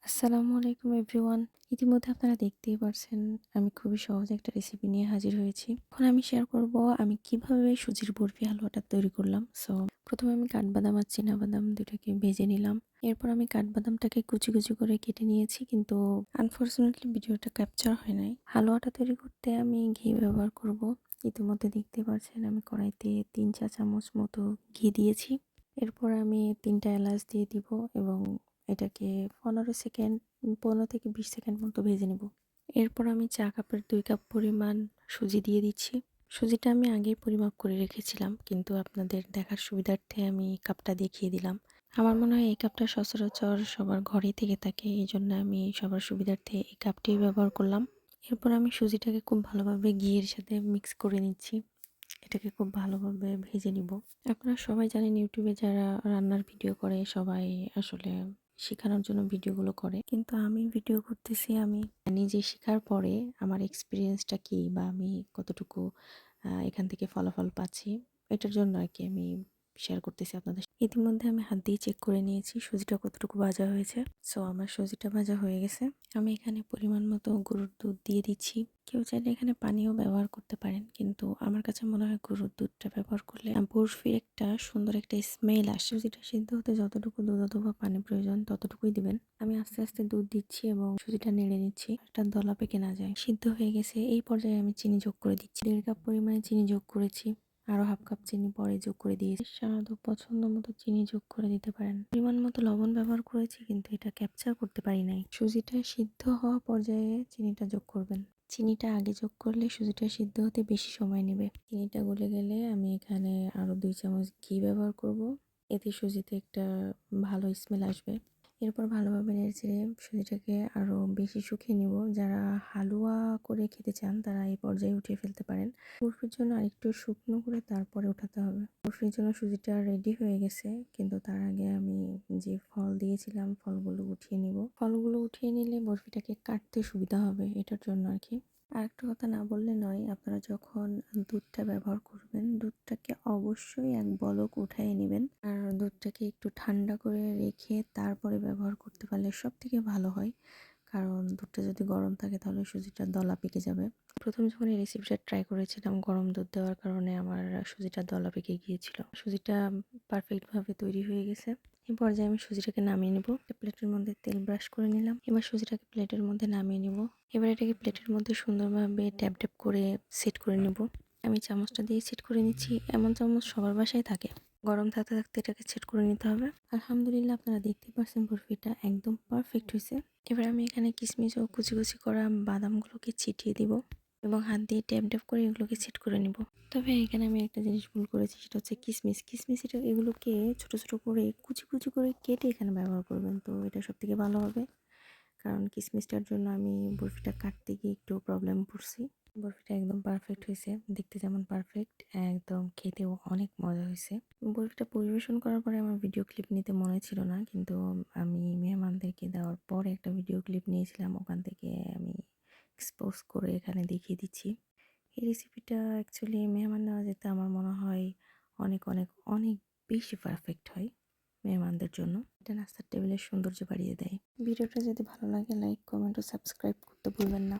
আসসালামু আলাইকুম এভরিওয়ান। ইতিমধ্যে আপনারা দেখতেই পারছেন আমি খুবই সহজ একটা রেসিপি নিয়ে হাজির হয়েছি। এখন আমি শেয়ার করব আমি কিভাবে সুজির বরফি হালুয়াটা তৈরি করলাম। প্রথমে আমি কাঠবাদাম আর চীনাবাদাম দুটাকে ভেজে নিলাম। এরপর আমি কাঠবাদামটাকে কুচি কুচি করে কেটে নিয়েছি, কিন্তু আনফরচুনেটলি ভিডিওটা ক্যাপচার হয় নাই। হালুয়াটা তৈরি করতে আমি ঘি ব্যবহার করব। ইতিমধ্যে দেখতে পাচ্ছেন আমি কড়াইতে 3 চা চামচ মতো ঘি দিয়েছি। এরপর আমি 3টা এলাচ দিয়ে দিব এবং এটাকে 15 সেকেন্ড 15 থেকে 20 সেকেন্ড মতো ভেজে নেব। এরপর আমি চা কাপের 2 কাপ পরিমাণ সুজি দিয়ে দিচ্ছি। সুজিটা আমি আগেই পরিমাপ করে রেখেছিলাম, কিন্তু আপনাদের দেখার সুবিধার্থে আমি কাপটা দেখিয়ে দিলাম। আমার মনে হয় এই কাপটা সচরাচর সবার ঘরেই থেকে থাকে, এই জন্য আমি সবার সুবিধার্থে এই কাপটি ব্যবহার করলাম। এরপর আমি সুজিটাকে খুব ভালোভাবে ঘিয়ের সাথে মিক্স করে নিচ্ছি। এটাকে খুব ভালোভাবে ভেজে নিব। আপনারা সবাই জানেন ইউটিউবে যারা রান্নার ভিডিও করে সবাই আসলে শেখানোর জন্য ভিডিওগুলো করে, কিন্তু আমি ভিডিও করতেছি আমি নিজে শেখার পরে আমার এক্সপিরিয়েন্সটা কি বা আমি কতটুকু এখান থেকে ফলাফল পাচ্ছি, এটার জন্য আর কি আমি শেয়ার করতেছি আপনাদের সাথে। ইতিমধ্যে আমি হাত দিয়ে চেক করে নিয়েছি সুজিটা কতটুকু ভাজা হয়েছে। আমার সুজিটা ভাজা হয়ে গেছে। আমি এখানে পরিমাণ মতো গরুর দুধ দিয়ে দিচ্ছি। কেউ চাইলে এখানে পানিও ব্যবহার করতে পারেন, কিন্তু আমার কাছে মনে হয় গরুর দুধটা ব্যবহার করলে বরফির একটা সুন্দর একটা স্মেল আসে। সুজিটা সিদ্ধ হতে যতটুকু দুধ অথবা পানি প্রয়োজন ততটুকুই দিবেন। আমি আস্তে আস্তে দুধ দিচ্ছি এবং সুজিটা নেড়ে নিচ্ছি, একটা দলা পেকে না যায়। সিদ্ধ হয়ে গেছে, এই পর্যায়ে আমি চিনি যোগ করে দিচ্ছি। 1.5 কাপ পরিমাণে চিনি যোগ করেছি। আরো হাফ কাপ চিনি পরে যোগ করে দিয়েছি। স্বাদ ও পছন্দ মতো চিনি যোগ করে দিতে পারেন। পরিমাণ মতো লবণ ব্যবহার করেছি, কিন্তু এটা ক্যাপচার করতে পারি নাই। সুজিটা সিদ্ধ হওয়া পর্যায়ে চিনিটা যোগ করবেন। চিনিটা আগে যোগ করলে সুজিটা সিদ্ধ হতে বেশি সময় নেবে। চিনিটা গলে গেলে আমি এখানে আরো 2 চামচ ঘি ব্যবহার করব। এতে সুজিতে একটা ভালো স্মেল আসবে। এরপর ভালোভাবে নেড়েচেড়ে সুজিটাকে আরো বেশি শুকিয়ে নিব। যারা হালুয়া করে খেতে চান তারা এই পর্যায়ে উঠিয়ে ফেলতে পারেন। বরফির জন্য আরেকটু শুকনো করে তারপরে উঠাতে হবে। বরফির জন্য সুজিটা রেডি হয়ে গেছে, কিন্তু তার আগে আমি যে ফল দিয়েছিলাম ফলগুলো উঠিয়ে নিব। ফলগুলো উঠিয়ে নিলে বরফিটাকে কাটতে সুবিধা হবে, এটার জন্য আর কি। আর একটা কথা না বললে নয়, আপনারা যখন দুধটা ব্যবহার করবেন দুধটাকে অবশ্যই এক বলক উঠায় নেবেন। আর দুধটাকে একটু ঠান্ডা করে রেখে তারপরে ব্যবহার করতে পারলে সব থেকে ভালো হয়, কারণ দুধটা যদি গরম থাকে তাহলে সুজিটা দলা পেকে যাবে। প্রথম যখন এই রেসিপিটা ট্রাই করেছিলাম গরম দুধ দেওয়ার কারণে আমার সুজিটা দলা পেকে গিয়েছিল। সুজিটা পারফেক্টভাবে তৈরি হয়ে গেছে। এই পর্যায়ে আমি সুজিটাকে নামিয়ে নিব। প্লেটের মধ্যে তেল ব্রাশ করে নিলাম। এবার সুজিটাকে প্লেটের মধ্যে নামিয়ে নিব। এবার এটাকে প্লেটের মধ্যে সুন্দরভাবে ট্যাপ ট্যাপ করে সেট করে নিব। আমি চামচটা দিয়ে সেট করে নিচ্ছি। এমন চামচ সবার বাসায় থাকে। গরম থাকতে থাকতে এটাকে সেট করে নিতে হবে। আলহামদুলিল্লাহ, আপনারা দেখতেই পাচ্ছেন বরফিটা একদম পারফেক্ট হয়েছে। এবার আমি এখানে কিশমিশ ও কুচি কুচি করা বাদামগুলোকে ছিটিয়ে দিব এবং হাত দিয়ে ট্যাপ ট্যাপ করে এগুলোকে সেট করে নিব। তবে এখানে আমি একটা জিনিস ভুল করেছি, সেটা হচ্ছে কিশমিশ এগুলোকে ছোট ছোট করে কুচি কুচি করে কেটে এখানে ব্যবহার করবেন, তো এটা সব থেকে ভালো হবে। কারণ কিশমিশটার জন্য আমি বরফিটা কাটতে গিয়ে একটু প্রবলেম পড়ছি। বরফিটা একদম পারফেক্ট হয়েছে, দেখতে যেমন পারফেক্ট একদম খেতেও অনেক মজা হয়েছে। বরফিটা পরিবেশন করার পরে আমার ভিডিও ক্লিপ নিতে মনে ছিল না, কিন্তু আমি মেহমানদেরকে দেওয়ার পরে একটা ভিডিও ক্লিপ নিয়েছিলাম, ওখান থেকে আমি এক্সপোজ করে এখানে দেখিয়ে দিচ্ছি। এই রেসিপিটা অ্যাকচুয়ালি মেহমান নওয়াজেতে আমার মনে হয় অনেক অনেক অনেক বেশি পারফেক্ট হয় মেহমানদের জন্য। এটা নাস্তার টেবিলের সৌন্দর্য বাড়িয়ে দেয়। ভিডিওটা যদি ভালো লাগে লাইক, কমেন্ট ও সাবস্ক্রাইব করতে ভুলবেন না।